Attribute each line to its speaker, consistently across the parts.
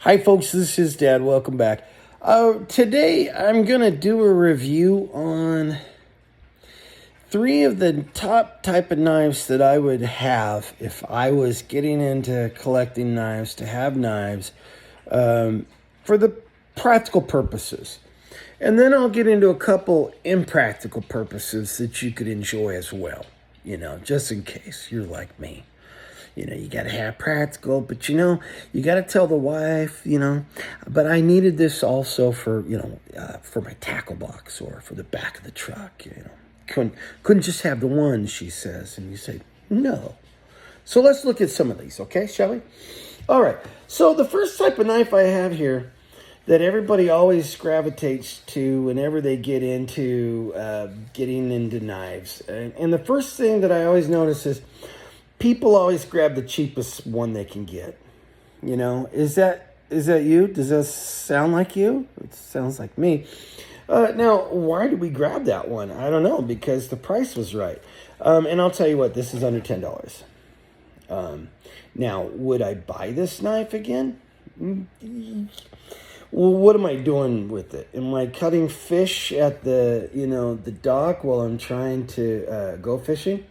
Speaker 1: Hi, folks. This is Dad. Welcome back. Today, I'm going to do a review on 3 of the top type of knives that I would have if I was getting into collecting knives, to have knives for the practical purposes. And then I'll get into a couple impractical purposes that you could enjoy as well, just in case you're like me. You got to have practical, but, you got to tell the wife, But I needed this also for, for my tackle box or for the back of the truck, Couldn't just have the one, she says. And you say, no. So let's look at some of these, okay, shall we? All right. So the first type of knife I have here that everybody always gravitates to whenever they get into getting into knives. And the first thing that I always notice is people always grab the cheapest one they can get. Is that you? Does that sound like you? It sounds like me. Now, why did we grab that one? I don't know, because the price was right. And I'll tell you what, this is under $10. Now, would I buy this knife again? Well, what am I doing with it? Am I cutting fish at the dock while I'm trying to go fishing?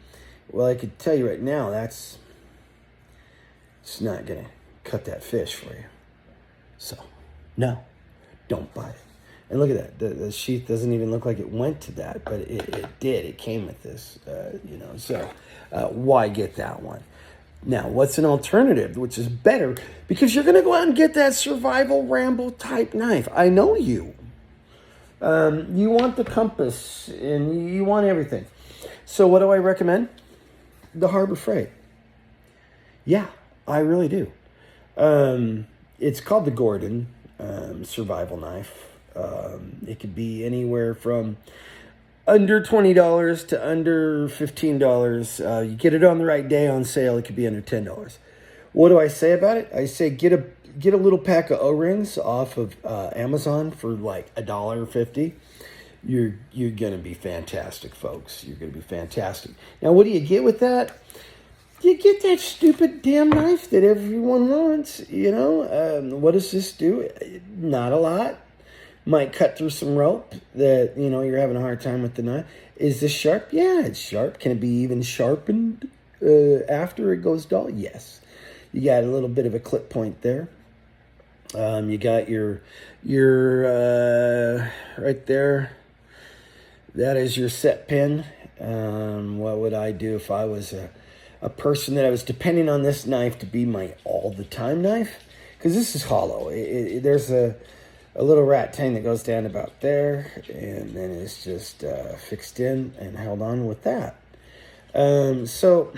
Speaker 1: Well, I could tell you right now, it's not going to cut that fish for you. So, no, don't buy it. And look at that. The sheath doesn't even look like it went to that, but it did. It came with this, So, why get that one? Now, what's an alternative, which is better? Because you're going to go out and get that survival Rambo type knife. I know you. You want the compass, and you want everything. So what do I recommend? The Harbor Freight. Yeah, I really do. It's called the Gordon survival knife. It could be anywhere from under $20 to under $15. You get it on the right day on sale, it could be under $10. What do I say about it? I say get a little pack of O-rings off of Amazon for like $1.50. You're going to be fantastic, folks. You're going to be fantastic. Now, what do you get with that? You get that stupid damn knife that everyone wants, What does this do? Not a lot. Might cut through some rope that, you're having a hard time with the knife. Is this sharp? Yeah, it's sharp. Can it be even sharpened after it goes dull? Yes. You got a little bit of a clip point there. You got your right there. That is your set pin. What would I do if I was a person that I was depending on this knife to be my all-the-time knife? Because this is hollow. There's a little rat tang that goes down about there, and then it's just fixed in and held on with that. So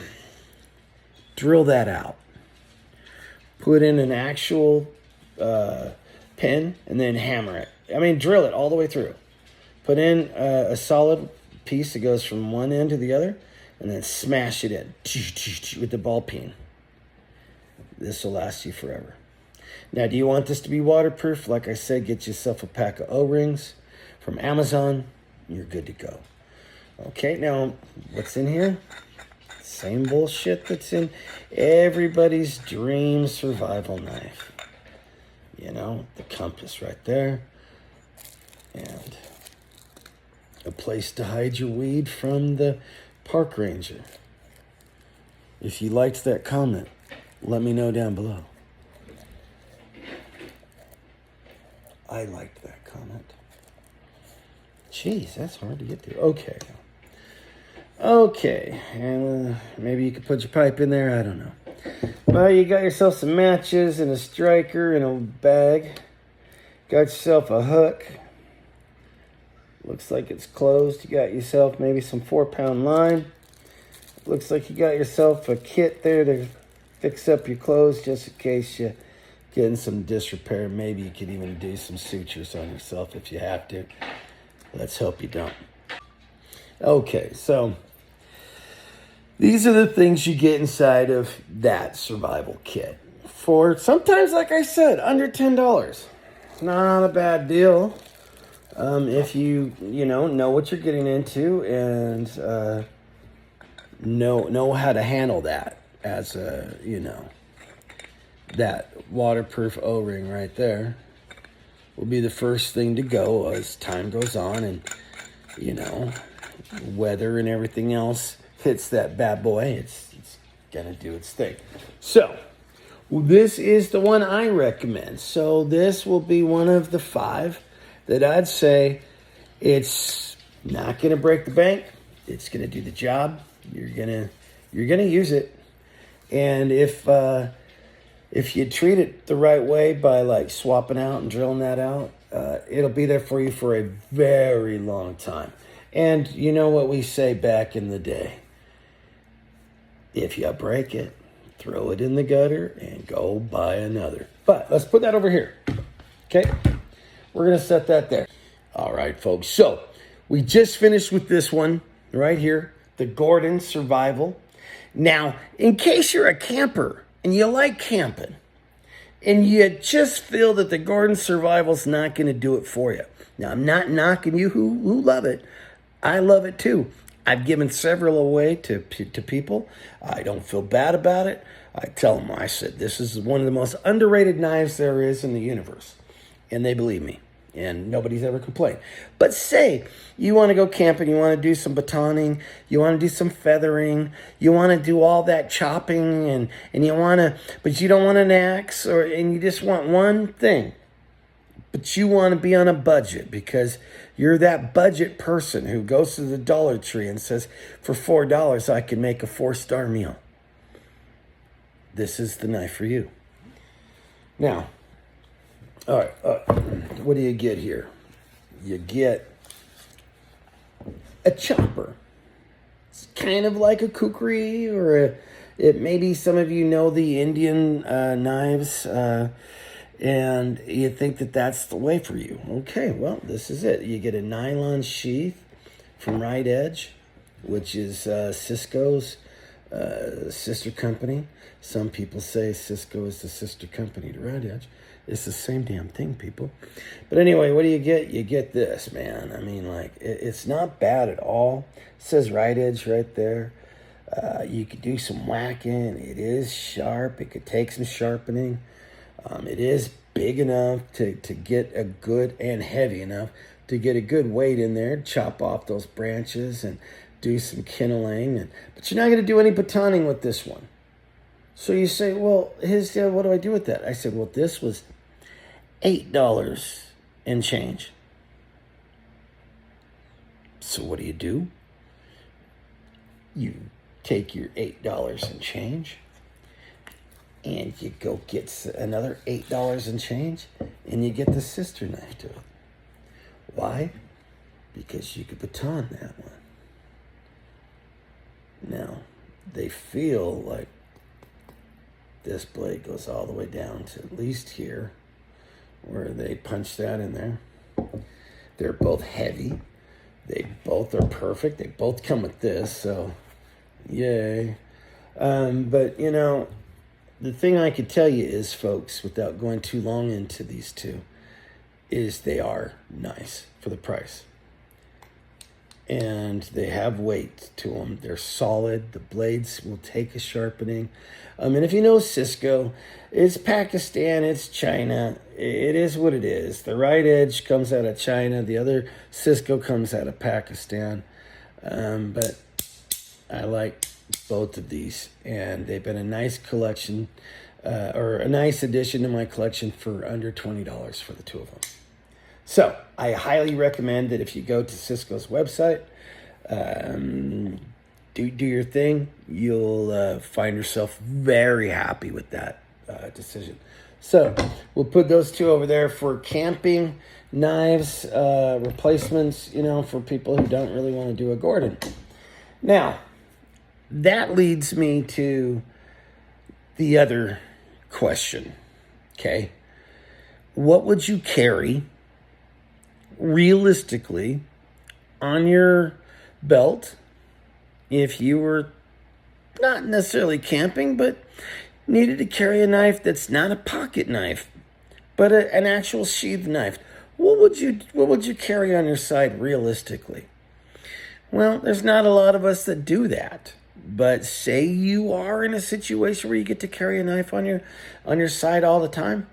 Speaker 1: drill that out. Put in an actual pin, and then hammer it. Drill it all the way through. Put in a solid piece that goes from one end to the other, and then smash it in with the ball peen. This will last you forever. Now, do you want this to be waterproof? Like I said, get yourself a pack of O-rings from Amazon. You're good to go. Okay, now, what's in here? Same bullshit that's in everybody's dream survival knife. The compass right there. And a place to hide your weed from the park ranger. If you liked that comment, let me know down below. I liked that comment. Jeez, that's hard to get to. Okay, and maybe you could put your pipe in there. I don't know. Well, you got yourself some matches and a striker and a bag. Got yourself a hook. Looks like it's closed. You got yourself maybe some 4-pound line. Looks like you got yourself a kit there to fix up your clothes just in case you get in some disrepair. Maybe you could even do some sutures on yourself if you have to. Let's hope you don't. Okay, so these are the things you get inside of that survival kit. For sometimes, like I said, under $10. Not a bad deal. If you know what you're getting into and know how to handle that as a that waterproof O-ring right there will be the first thing to go as time goes on, and you know, weather and everything else hits that bad boy. It's gonna do its thing. So this is the one I recommend. So this will be one of the 5 that I'd say it's not gonna break the bank. It's gonna do the job. You're gonna use it, and if you treat it the right way by like swapping out and drilling that out, it'll be there for you for a very long time. And you know what we say back in the day? If you break it, throw it in the gutter and go buy another. But let's put that over here. Okay? We're going to set that there. All right, folks. So we just finished with this one right here, the Gordon Survival. Now, in case you're a camper and you like camping, and you just feel that the Gordon Survival's not going to do it for you. Now, I'm not knocking you who love it. I love it too. I've given several away to people. I don't feel bad about it. I tell them, I said, this is one of the most underrated knives there is in the universe. And they believe me. And nobody's ever complained. But say you want to go camping, you want to do some batoning, you want to do some feathering, you want to do all that chopping, and you want to, but you don't want an axe, and you just want one thing. But you want to be on a budget because you're that budget person who goes to the Dollar Tree and says, for $4, I can make a 4-star meal. This is the knife for you. Now, all right, what do you get here? You get a chopper. It's kind of like a kukri, or maybe some of you know the Indian knives, and you think that that's the way for you. Okay, well, this is it. You get a nylon sheath from Right Edge, which is Cisco's sister company. Some people say Cisco is the sister company to Right Edge. It's the same damn thing, people. But anyway, what do you get? You get this, man. I mean, like, it's not bad at all. It says Right Edge right there. You could do some whacking. It is sharp. It could take some sharpening. It is big enough to get a good, and heavy enough to get a good weight in there, chop off those branches and do some kindling. But you're not going to do any batoning with this one. So you say, well, HisDad, what do I do with that? I said, well, this was $8 and change. So what do? You take your $8 and change, and you go get another $8 and change, and you get the sister knife to it. Why? Because you could baton that one. Now, they feel like this blade goes all the way down to at least here, where they punch that in there. They're both heavy. They both are perfect. They both come with this, so yay. But, you know, the thing I could tell you is, folks, without going too long into these two, is they are nice for the price. And they have weight to them. They're solid. The blades will take a sharpening. And if you know Cisco, it's Pakistan, it's China. It is what it is. The Right Edge comes out of China. The other Cisco comes out of Pakistan. But I like both of these. And they've been a nice collection, or a nice addition to my collection for under $20 for the two of them. So I highly recommend that if you go to Cisco's website, do your thing, you'll find yourself very happy with that decision. So we'll put those two over there for camping knives, replacements, you know, for people who don't really want to do a Gordon. Now, that leads me to the other question, okay? What would you carry realistically on your belt if you were not necessarily camping, but needed to carry a knife that's not a pocket knife, but an actual sheath knife? What would you carry on your side realistically? Well, there's not a lot of us that do that. But say you are in a situation where you get to carry a knife on your side all the time.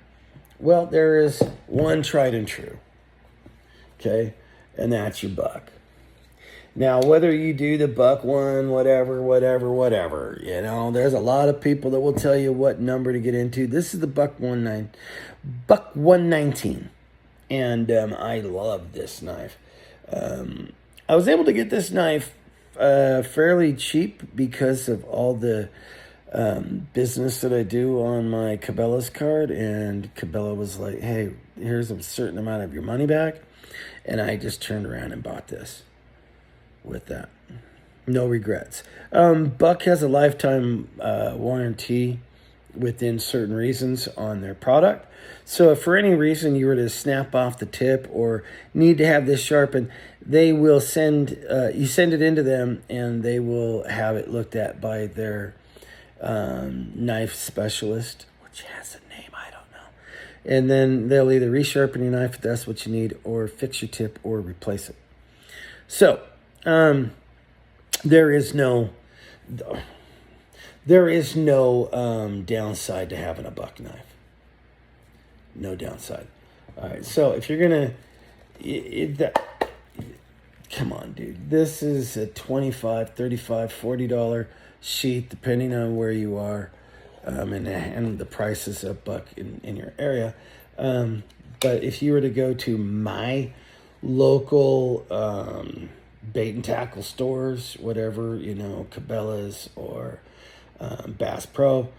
Speaker 1: Well, there is one tried and true. Okay? And that's your buck. Now, whether you do the buck one, whatever, there's a lot of people that will tell you what number to get into. This is the buck 119. And I love this knife. I was able to get this knife fairly cheap because of all the business that I do on my Cabela's card. And Cabela was like, hey, here's a certain amount of your money back. And I just turned around and bought this with that. No regrets. Buck has a lifetime warranty within certain reasons on their product. So if for any reason you were to snap off the tip or need to have this sharpened, they will send it into them, and they will have it looked at by their knife specialist, which has a name, I don't know. And then they'll either resharpen your knife if that's what you need, or fix your tip or replace it. So there is no downside to having a buck knife. No downside. All right, so if you're gonna, come on, dude. This is a $25, $35, $40 sheath, depending on where you are, and the prices of buck in your area. But if you were to go to my local bait and tackle stores, whatever, Cabela's or Bass Pro,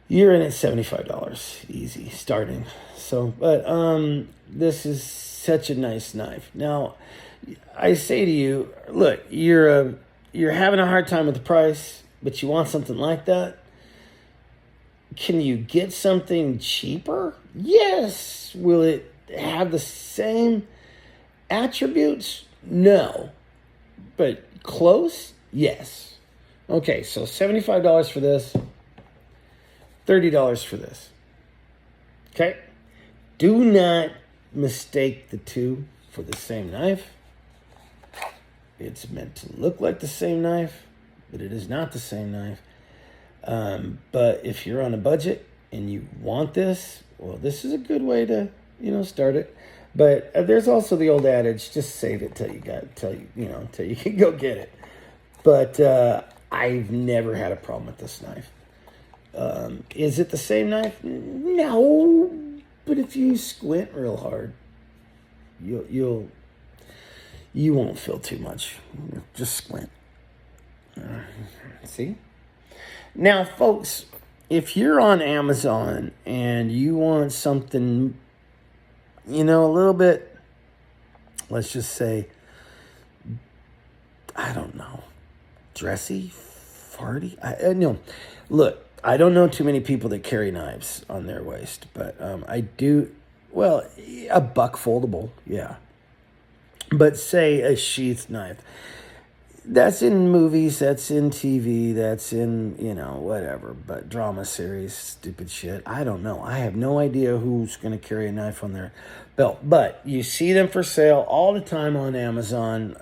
Speaker 1: you're in at $75 easy starting. So, but this is such a nice knife. Now, I say to you, look, you're having a hard time with the price, but you want something like that. Can you get something cheaper? Yes. Will it have the same attributes? No. But close? Yes. Okay, so $75 for this, $30 for this. Okay? Do not mistake the two for the same knife. It's meant to look like the same knife, but it is not the same knife. But if you're on a budget and you want this, well, this is a good way to, start it. But there's also the old adage, just save it till you can go get it. But I've never had a problem with this knife. Is it the same knife? No, but if you squint real hard, you won't feel too much. Just squint. See? Now, folks, if you're on Amazon and you want something, a little bit, let's just say, I don't know, dressy, farty. No, look. I don't know too many people that carry knives on their waist, but I do. Well, a buck foldable, yeah. But say a sheath knife. That's in movies, that's in TV, that's in, whatever. But drama series, stupid shit. I don't know. I have no idea who's going to carry a knife on their belt. But you see them for sale all the time on Amazon.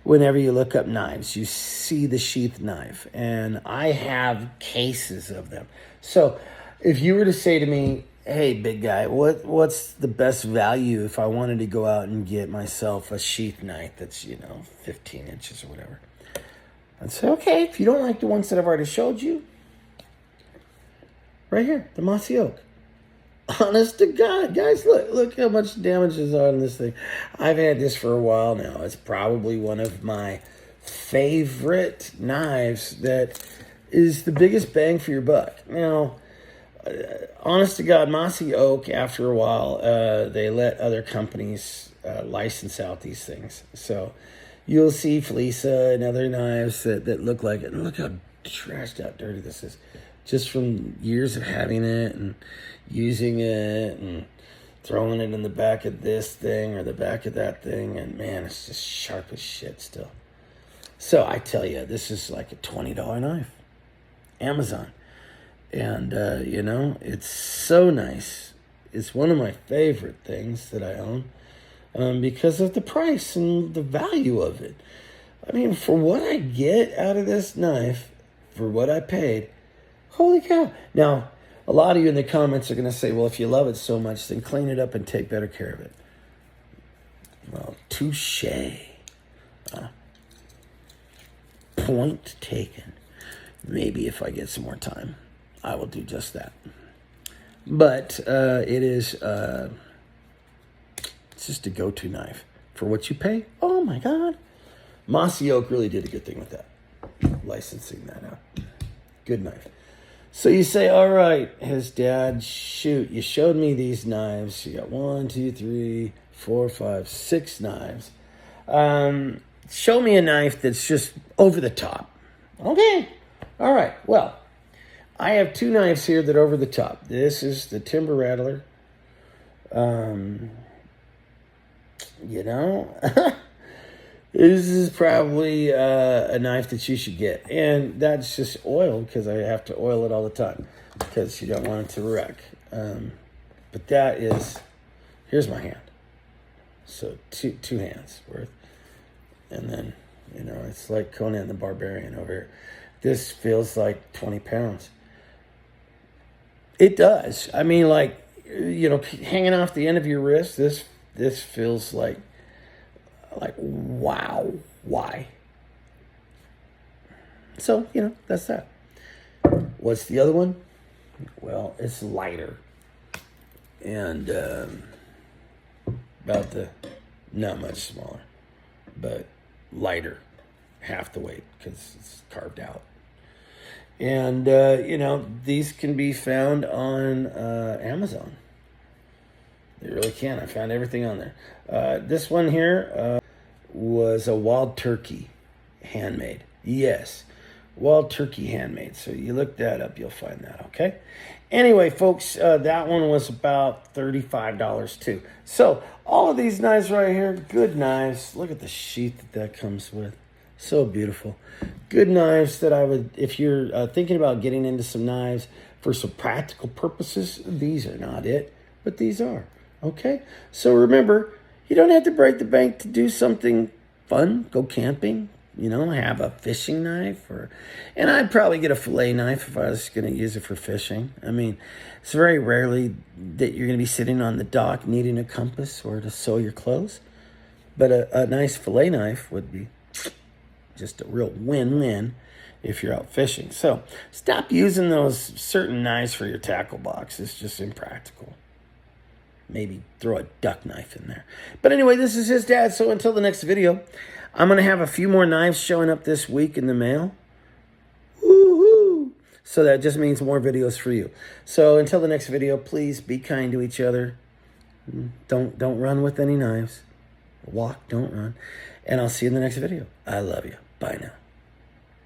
Speaker 1: Whenever you look up knives, you see the sheath knife. And I have cases of them. So if you were to say to me, hey, big guy, what's the best value if I wanted to go out and get myself a sheath knife that's, 15 inches or whatever? I'd say, okay, if you don't like the ones that I've already showed you, right here, the mossy oak. Honest to God, guys, look how much damage is on this thing. I've had this for a while now. It's probably one of my favorite knives that is the biggest bang for your buck. Now, honest to God, mossy oak, after a while, they let other companies license out these things. So you'll see Fleesa and other knives that look like it. And look how trashed out dirty this is. Just from years of having it and using it and throwing it in the back of this thing or the back of that thing. And man, it's just sharp as shit still. So I tell you, this is like a $20 knife. Amazon. And, it's so nice. It's one of my favorite things that I own because of the price and the value of it. I mean, for what I get out of this knife, for what I paid, holy cow. Now, a lot of you in the comments are going to say, well, if you love it so much, then clean it up and take better care of it. Well, touche. Point taken. Maybe if I get some more time, I will do just that. But it is it's just a go-to knife. For what you pay, oh my God. Mossy Oak really did a good thing with that. Licensing that out. Good knife. So you say, all right, HisDad, shoot, you showed me these knives. You got 1, 2, 3, 4, 5, 6 knives. Show me a knife that's just over the top. Okay. All right. Well, I have 2 knives here that are over the top. This is the Timber Rattler. You know, this is probably a knife that you should get. And that's just oil, because I have to oil it all the time because you don't want it to wreck. But that is, here's my hand. So two hands worth. And then, you know, it's like Conan the Barbarian over here. This feels like 20 pounds. It does. I mean, like, you know, hanging off the end of your wrist, this feels like wow, why? So, you know, that's that. What's the other one? Well, it's lighter. And not much smaller, but lighter, half the weight, because it's carved out. And, you know, these can be found on Amazon. They really can. I found everything on there. This one here was a wild turkey handmade. Yes, wild turkey handmade. So you look that up, you'll find that, okay? Anyway, folks, that one was about $35 too. So all of these knives right here, good knives. Look at the sheath that comes with. So beautiful. Good knives that I would, if you're thinking about getting into some knives for some practical purposes, these are not it, but these are. Okay? So remember, you don't have to break the bank to do something fun. Go camping, you know, have a fishing knife. And I'd probably get a fillet knife if I was going to use it for fishing. I mean, it's very rarely that you're going to be sitting on the dock needing a compass or to sew your clothes. But a nice fillet knife would be just a real win-win if you're out fishing. So stop using those certain knives for your tackle box. It's just impractical. Maybe throw a duck knife in there. But anyway, this is HisDad. So until the next video, I'm going to have a few more knives showing up this week in the mail. Woohoo! So that just means more videos for you. So until the next video, please be kind to each other. Don't run with any knives. Walk, don't run. And I'll see you in the next video. I love you. Bye now.